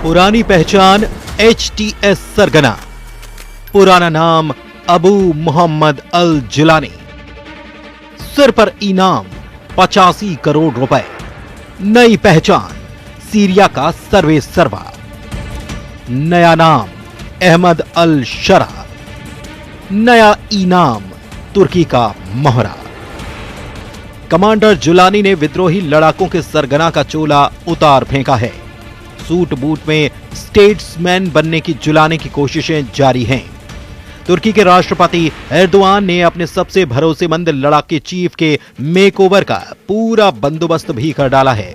पुरानी पहचान HTS सरगना, पुराना नाम अबू मोहम्मद अल जिलानी, सिर पर इनाम 85 करोड़ रुपए, नई पहचान सीरिया का सर्वे सर्वा, नया नाम अहमद अल शरा, नया इनाम तुर्की का मोहरा। कमांडर जुलानी ने विद्रोही लड़ाकों के सरगना का चोला उतार फेंका है। सूट बूट में स्टेट्समैन बनने की जुलानी की कोशिशें जारी हैं। तुर्की के राष्ट्रपति एर्दोआन ने अपने सबसे भरोसेमंद लड़ाके चीफ के मेकओवर का पूरा बंदोबस्त भी कर डाला है।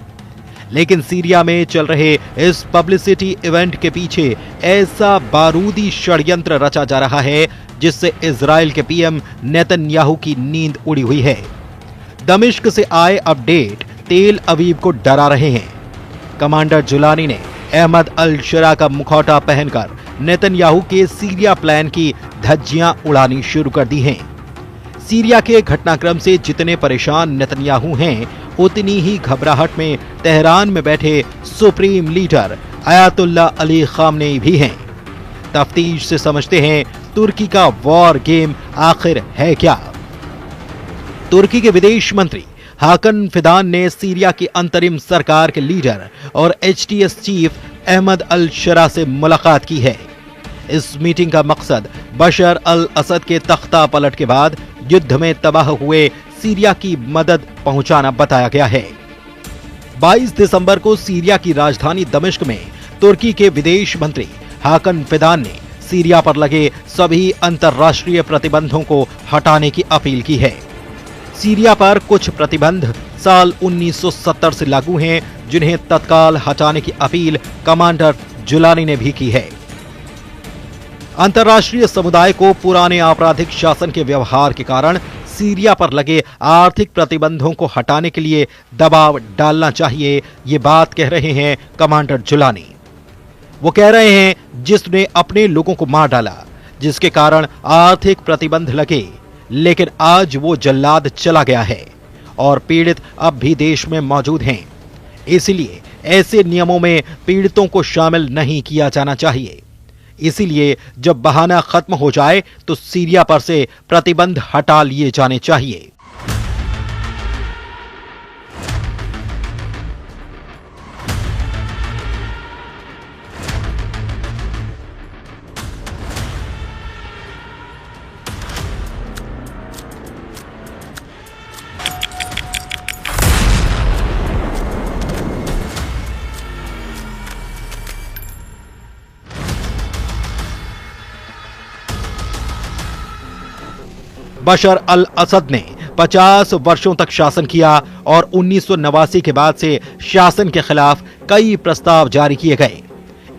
लेकिन सीरिया में चल रहे इस पब्लिसिटी इवेंट के पीछे ऐसा बारूदी षड्यंत्र रचा जा रहा है जिससे इजराइल के पीएम नेतन्याहू की नींद उड़ी हुई है। दमिश्क से आए अपडेट तेल अवीव को डरा रहे हैं। कमांडर जुलानी ने अहमद अल शरा का मुखौटा पहनकर नेतन्याहू के सीरिया प्लान की धज्जियां उड़ानी शुरू कर दी हैं। सीरिया के घटनाक्रम से जितने परेशान नेतन्याहू हैं, उतनी ही घबराहट में तेहरान में बैठे supreme leader Ayatollah Ali Khamenei भी हैं। तफ्तीश से समझते हैं तुर्की का वॉर गेम आखिर है क्या। तुर्की के विदेश मंत्री हाकन फिदान ने सीरिया की अंतरिम सरकार के लीडर और HTS चीफ अहमद अल शरा से मुलाकात की है। इस मीटिंग का मकसद बशर अल असद के तख्ता पलट के बाद युद्ध में तबाह हुए सीरिया की मदद पहुंचाना बताया गया है। 22 दिसंबर को सीरिया की राजधानी दमिश्क में तुर्की के विदेश मंत्री हाकन फिदान ने सीरिया पर लगे सभी अंतर्राष्ट्रीय प्रतिबंधों को हटाने की अपील की है। सीरिया पर कुछ प्रतिबंध साल 1970 से लागू हैं, जिन्हें तत्काल हटाने की अपील कमांडर जुलानी ने भी की है। अंतर्राष्ट्रीय समुदाय को पुराने आपराधिक शासन के व्यवहार के कारण सीरिया पर लगे आर्थिक प्रतिबंधों को हटाने के लिए दबाव डालना चाहिए, ये बात कह रहे हैं कमांडर जुलानी। वो कह रहे हैं जिसने अपने लोगों को मार डाला, जिसके कारण आर्थिक प्रतिबंध लगे, लेकिन आज वो जल्लाद चला गया है और पीड़ित अब भी देश में मौजूद हैं। इसलिए ऐसे नियमों में पीड़ितों को शामिल नहीं किया जाना चाहिए। इसीलिए जब बहाना खत्म हो जाए तो सीरिया पर से प्रतिबंध हटा लिए जाने चाहिए। बशर अल असद ने 50 वर्षों तक शासन किया और 1989 के बाद से शासन के खिलाफ कई प्रस्ताव जारी किए गए।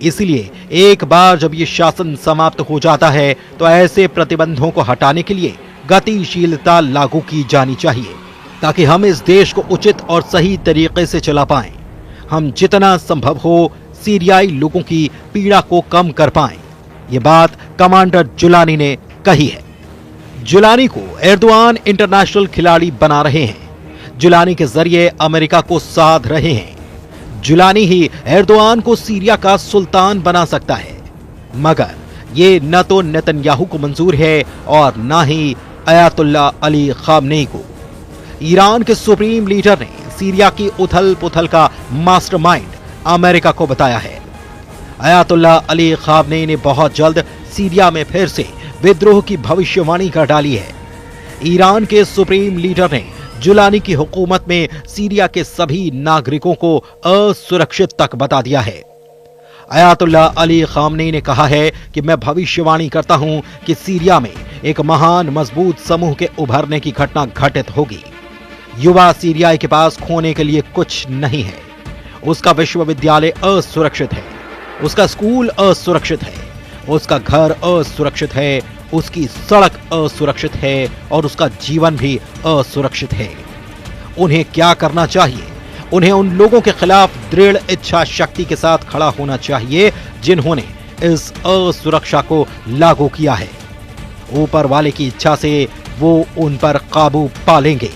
इसलिए एक बार जब ये शासन समाप्त हो जाता है तो ऐसे प्रतिबंधों को हटाने के लिए गतिशीलता लागू की जानी चाहिए, ताकि हम इस देश को उचित और सही तरीके से चला पाएं। हम जितना संभव हो सीरियाई लोगों की पीड़ा को कम कर पाएं। ये बात कमांडर जुलानी ने कही है। जुलानी को एर्दोआन इंटरनेशनल खिलाड़ी बना रहे हैं। जुलानी के जरिए अमेरिका को साध रहे हैं। जुलानी ही एर्दोआन को सीरिया का सुल्तान बना सकता है, मगर ये न तो नेतन्याहू को मंजूर है और न ही अयातुल्ला अली खामनेई को। ईरान के सुप्रीम लीडर ने सीरिया की उथल पुथल का मास्टरमाइंड अमेरिका को बताया है। अयातुल्ला अली खामनेई ने बहुत जल्द सीरिया में फिर से विद्रोह की भविष्यवाणी कर डाली है। ईरान के सुप्रीम लीडर ने जुलानी की हुकूमत में सीरिया के सभी नागरिकों को असुरक्षित तक बता दिया है। अयातुल्ला अली खामनेई ने कहा है कि मैं भविष्यवाणी करता हूं कि सीरिया में एक महान मजबूत समूह के उभरने की घटना घटित होगी। युवा सीरियाई के पास खोने के लिए कुछ नहीं है। उसका विश्वविद्यालय असुरक्षित है, उसका स्कूल असुरक्षित है, उसका घर असुरक्षित है, उसकी सड़क असुरक्षित है और उसका जीवन भी असुरक्षित है। उन्हें क्या करना चाहिए? उन्हें उन लोगों के खिलाफ दृढ़ इच्छा शक्ति के साथ खड़ा होना चाहिए जिन्होंने इस असुरक्षा को लागू किया है। ऊपर वाले की इच्छा से वो उन पर काबू पा लेंगे।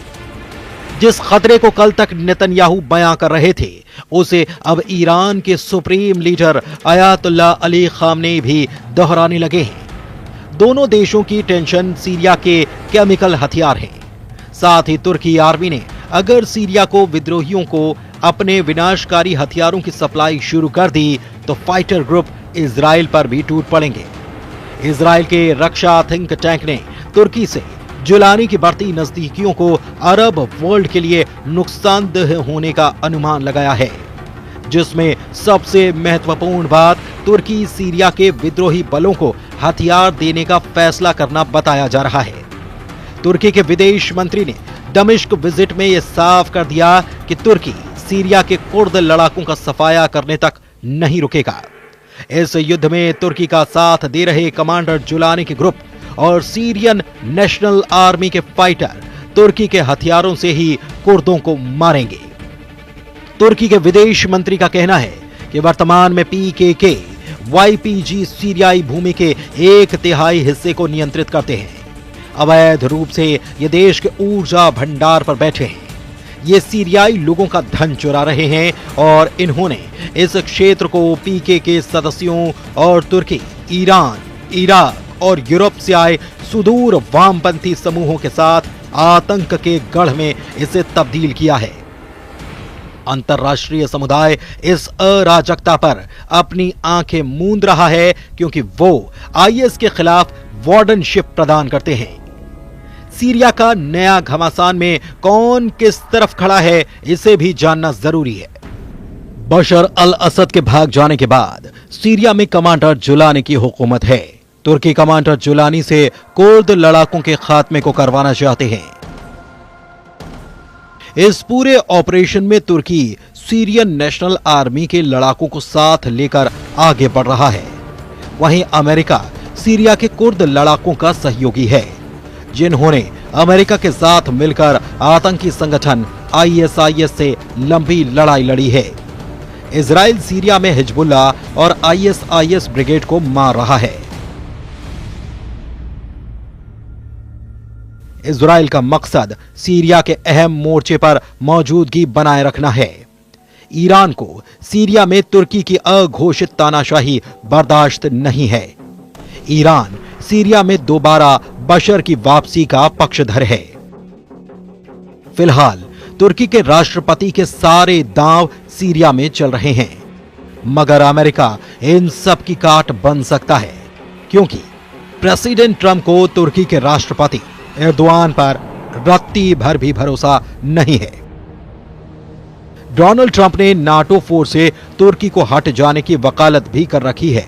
जिस खतरे को कल तक नेतन्याहू बयां कर रहे थे, उसे अब ईरान के supreme leader Ayatollah Ali Khamenei भी दोहराने लगे हैं। दोनों देशों की टेंशन सीरिया के केमिकल हथियार है। साथ ही तुर्की आर्मी ने अगर सीरिया को विद्रोहियों को अपने विनाशकारी हथियारों की सप्लाई शुरू कर दी तो फाइटर ग्रुप इजराइल पर भी टूट पड़ेंगे। इजराइल के रक्षा थिंक टैंक ने तुर्की से जुलानी की बढ़ती नजदीकियों को अरब वर्ल्ड के लिए नुकसानदेह होने का अनुमान लगाया है, जिसमें सबसे महत्वपूर्ण बात तुर्की सीरिया के विद्रोही बलों को हथियार देने का फैसला करना बताया जा रहा है। तुर्की के विदेश मंत्री ने दमिश्क विजिट में यह साफ कर दिया कि तुर्की सीरिया के कुर्द लड़ाकों का सफाया करने तक नहीं रुकेगा। इस युद्ध में तुर्की का साथ दे रहे कमांडर जुलानी के ग्रुप और सीरियन नेशनल आर्मी के फाइटर तुर्की के हथियारों से ही कुर्दों को मारेंगे। तुर्की के विदेश मंत्री का कहना है कि वर्तमान में पीकेके वाईपीजी सीरियाई भूमि के 1/3 हिस्से को नियंत्रित करते हैं। अवैध रूप से ये देश के ऊर्जा भंडार पर बैठे हैं। ये सीरियाई लोगों का धन चुरा रहे हैं और इन्होंने इस क्षेत्र को पीकेके सदस्यों और तुर्की, ईरान, इराक और यूरोप से आए सुदूर वामपंथी समूहों के साथ आतंक के गढ़ में इसे तब्दील किया है। अंतर्राष्ट्रीय समुदाय इस अराजकता पर अपनी आंखें मूंद रहा है, क्योंकि वो आईएस के खिलाफ वार्डनशिप प्रदान करते हैं। सीरिया का नया घमासान में कौन किस तरफ खड़ा है, इसे भी जानना जरूरी है। बशर अल असद के भाग जाने के बाद सीरिया में कमांडर जुलानी की हुकूमत है। तुर्की कमांडर जुलानी से कुर्द लड़ाकों के खात्मे को करवाना चाहते हैं। इस पूरे ऑपरेशन में तुर्की सीरियन नेशनल आर्मी के लड़ाकों को साथ लेकर आगे बढ़ रहा है। वहीं अमेरिका सीरिया के कुर्द लड़ाकों का सहयोगी है, जिन्होंने अमेरिका के साथ मिलकर आतंकी संगठन आईएसआईएस से लंबी लड़ाई लड़ी है। इजराइल सीरिया में हिजबुल्लाह और आईएसआईएस ब्रिगेड को मार रहा है। इजराइल का मकसद सीरिया के अहम मोर्चे पर मौजूदगी बनाए रखना है। ईरान को सीरिया में तुर्की की अघोषित तानाशाही बर्दाश्त नहीं है। ईरान सीरिया में दोबारा बशर की वापसी का पक्षधर है। फिलहाल तुर्की के राष्ट्रपति के सारे दांव सीरिया में चल रहे हैं, मगर अमेरिका इन सब की काट बन सकता है, क्योंकि प्रेसिडेंट ट्रंप को तुर्की के राष्ट्रपति एर्दोआन पर रत्ती भर भी भरोसा नहीं है। डोनाल्ड ट्रंप ने नाटो फोर्स से तुर्की को हट जाने की वकालत भी कर रखी है।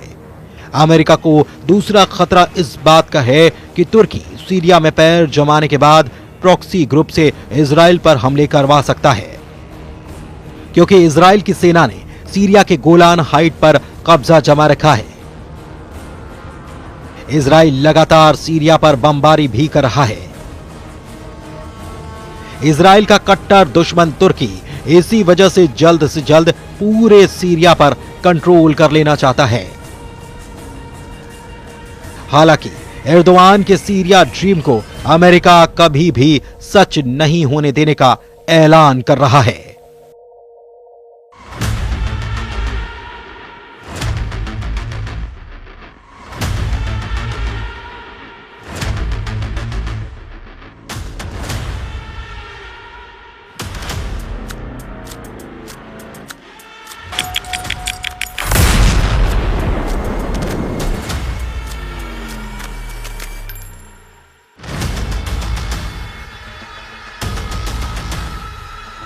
अमेरिका को दूसरा खतरा इस बात का है कि तुर्की सीरिया में पैर जमाने के बाद प्रॉक्सी ग्रुप से इजराइल पर हमले करवा सकता है, क्योंकि इजराइल की सेना ने सीरिया के गोलान हाइट पर कब्जा जमा रखा है। इजराइल लगातार सीरिया पर बमबारी भी कर रहा है। इजराइल का कट्टर दुश्मन तुर्की इसी वजह से जल्द पूरे सीरिया पर कंट्रोल कर लेना चाहता है। हालांकि एर्दोआन के सीरिया ड्रीम को अमेरिका कभी भी सच नहीं होने देने का ऐलान कर रहा है।